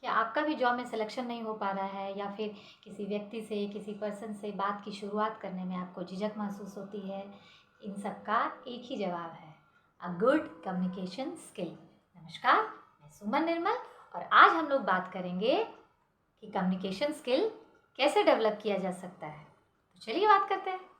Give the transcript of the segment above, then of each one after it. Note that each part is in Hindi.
क्या आपका भी जॉब में सिलेक्शन नहीं हो पा रहा है या फिर किसी व्यक्ति से, किसी पर्सन से बात की शुरुआत करने में आपको झिझक महसूस होती है? इन सब का एक ही जवाब है, अ गुड कम्युनिकेशन स्किल। नमस्कार, मैं सुमन निर्मल और आज हम लोग बात करेंगे कि कम्युनिकेशन स्किल कैसे डेवलप किया जा सकता है। तो चलिए बात करते हैं।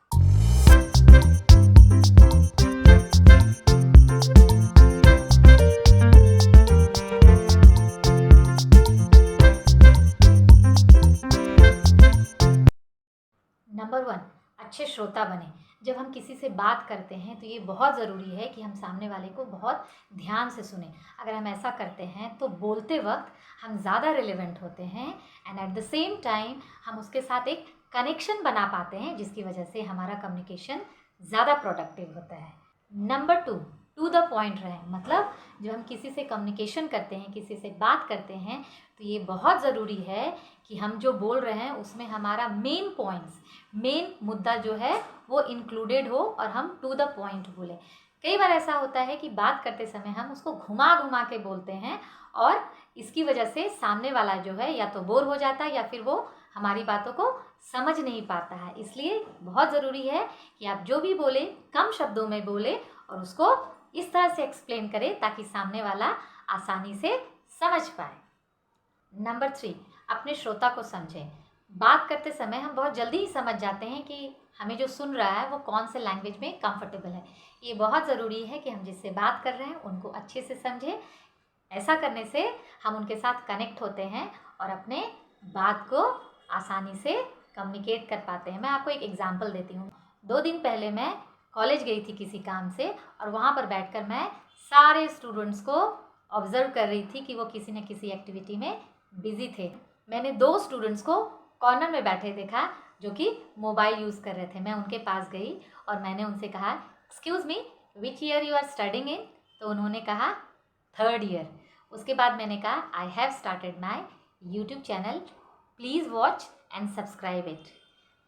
नंबर 1, अच्छे श्रोता बने। जब हम किसी से बात करते हैं तो ये बहुत ज़रूरी है कि हम सामने वाले को बहुत ध्यान से सुने। अगर हम ऐसा करते हैं तो बोलते वक्त हम ज़्यादा रिलेवेंट होते हैं and at the same time हम उसके साथ एक कनेक्शन बना पाते हैं, जिसकी वजह से हमारा कम्युनिकेशन ज़्यादा प्रोडक्टिव होता है। नंबर 2, टू द पॉइंट रहे। मतलब जब हम किसी से कम्युनिकेशन करते हैं, किसी से बात करते हैं, तो ये बहुत ज़रूरी है कि हम जो बोल रहे हैं उसमें हमारा मेन पॉइंट्स, मेन मुद्दा जो है वो इंक्लूडेड हो और हम टू द पॉइंट बोलें। कई बार ऐसा होता है कि बात करते समय हम उसको घुमा घुमा के बोलते हैं और इसकी वजह से सामने वाला जो है या तो बोर हो जाता है या फिर वो हमारी बातों को समझ नहीं पाता है। इसलिए बहुत ज़रूरी है कि आप जो भी बोले कम शब्दों में बोले और उसको इस तरह से एक्सप्लेन करें ताकि सामने वाला आसानी से समझ पाए। नंबर 3, अपने श्रोता को समझें। बात करते समय हम बहुत जल्दी ही समझ जाते हैं कि हमें जो सुन रहा है वो कौन से लैंग्वेज में कंफर्टेबल है। ये बहुत ज़रूरी है कि हम जिससे बात कर रहे हैं उनको अच्छे से समझें। ऐसा करने से हम उनके साथ कनेक्ट होते हैं और अपने बात को आसानी से कम्युनिकेट कर पाते हैं। मैं आपको एक एग्जांपल देती हूँ। 2 दिन पहले मैं कॉलेज गई थी किसी काम से और वहाँ पर बैठकर मैं सारे स्टूडेंट्स को ऑब्जर्व कर रही थी कि वो किसी न किसी एक्टिविटी में बिजी थे। मैंने 2 स्टूडेंट्स को कॉर्नर में बैठे देखा जो कि मोबाइल यूज़ कर रहे थे। मैं उनके पास गई और मैंने उनसे कहा, excuse me, which year you are studying in? तो उन्होंने कहा 3rd ईयर। उसके बाद मैंने कहा, I have started my YouTube channel, please watch and subscribe it.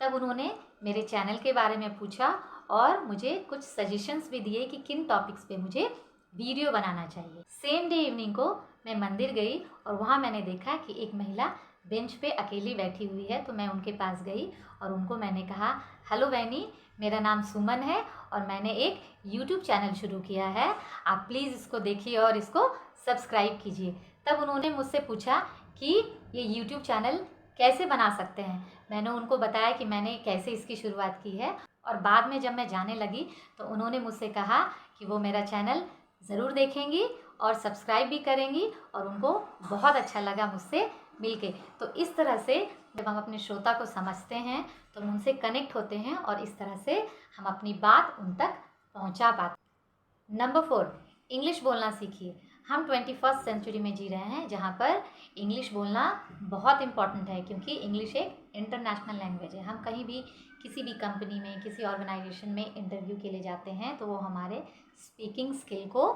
तब उन्होंने मेरे चैनल के बारे में पूछा और मुझे कुछ सजेशंस भी दिए कि किन टॉपिक्स पे मुझे वीडियो बनाना चाहिए। सेम डे इवनिंग को मैं मंदिर गई और वहाँ मैंने देखा कि एक महिला बेंच पे अकेली बैठी हुई है। तो मैं उनके पास गई और उनको मैंने कहा, हेलो बहनी, मेरा नाम सुमन है और मैंने एक यूट्यूब चैनल शुरू किया है, आप प्लीज़ इसको देखिए और इसको सब्सक्राइब कीजिए। तब उन्होंने मुझसे पूछा कि ये यूट्यूब चैनल कैसे बना सकते हैं। मैंने उनको बताया कि मैंने कैसे इसकी शुरुआत की है और बाद में जब मैं जाने लगी तो उन्होंने मुझसे कहा कि वो मेरा चैनल ज़रूर देखेंगी और सब्सक्राइब भी करेंगी और उनको बहुत अच्छा लगा मुझसे मिलके। तो इस तरह से जब हम अपने श्रोता को समझते हैं तो हम उनसे कनेक्ट होते हैं और इस तरह से हम अपनी बात उन तक पहुंचा पाते। नंबर 4, इंग्लिश बोलना सीखिए। हम 21st सेंचुरी में जी रहे हैं जहाँ पर इंग्लिश बोलना बहुत इम्पॉर्टेंट है, क्योंकि इंग्लिश एक इंटरनेशनल लैंग्वेज है। हम कहीं भी किसी भी कंपनी में, किसी ऑर्गेनाइजेशन में इंटरव्यू के लिए जाते हैं तो वो हमारे स्पीकिंग स्किल को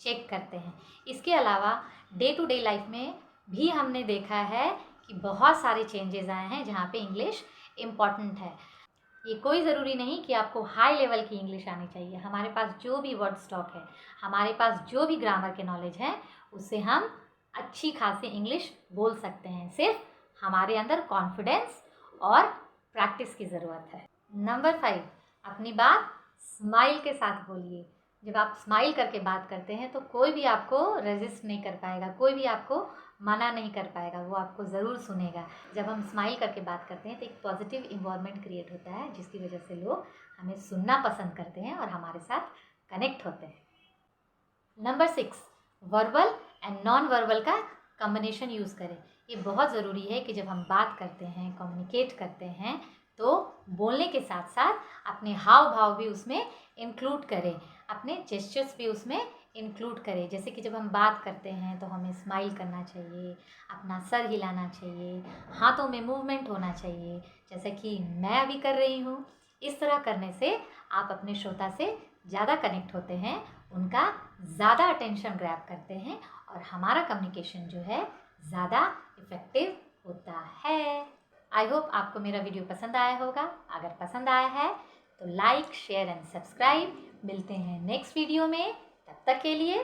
चेक करते हैं। इसके अलावा डे टू डे लाइफ में भी हमने देखा है कि बहुत सारे चेंजेस आए हैं जहाँ पे इंग्लिश इम्पॉर्टेंट है। ये कोई ज़रूरी नहीं कि आपको हाई लेवल की इंग्लिश आनी चाहिए। हमारे पास जो भी वर्ड स्टॉक है, हमारे पास जो भी ग्रामर के नॉलेज है, उससे हम अच्छी खासी इंग्लिश बोल सकते हैं। सिर्फ हमारे अंदर कॉन्फिडेंस और प्रैक्टिस की ज़रूरत है। नंबर 5, अपनी बात स्माइल के साथ बोलिए। जब आप स्माइल करके बात करते हैं तो कोई भी आपको रेजिस्ट नहीं कर पाएगा, कोई भी आपको मना नहीं कर पाएगा, वो आपको ज़रूर सुनेगा। जब हम स्माइल करके बात करते हैं तो एक पॉजिटिव इन्वायरमेंट क्रिएट होता है, जिसकी वजह से लोग हमें सुनना पसंद करते हैं और हमारे साथ कनेक्ट होते हैं। Number 6, verbal and non verbal का कम्बिनेशन यूज़ करें। ये बहुत ज़रूरी है कि जब हम बात करते हैं, कम्युनिकेट करते हैं, तो बोलने के साथ साथ अपने हाव भाव भी उसमें इंक्लूड करें, अपने जेस्चर्स भी उसमें इंक्लूड करें। जैसे कि जब हम बात करते हैं तो हमें स्माइल करना चाहिए, अपना सर हिलाना चाहिए, हाथों में मूवमेंट होना चाहिए, जैसे कि मैं अभी कर रही हूँ। इस तरह करने से आप अपने श्रोता से ज़्यादा कनेक्ट होते हैं, उनका ज़्यादा अटेंशन ग्रैब करते हैं और हमारा कम्युनिकेशन जो है ज़्यादा इफ़ेक्टिव होता है। आई होप आपको मेरा वीडियो पसंद आया होगा। अगर पसंद आया है तो लाइक, शेयर एंड सब्सक्राइब। मिलते हैं नेक्स्ट वीडियो में, तब तक के लिए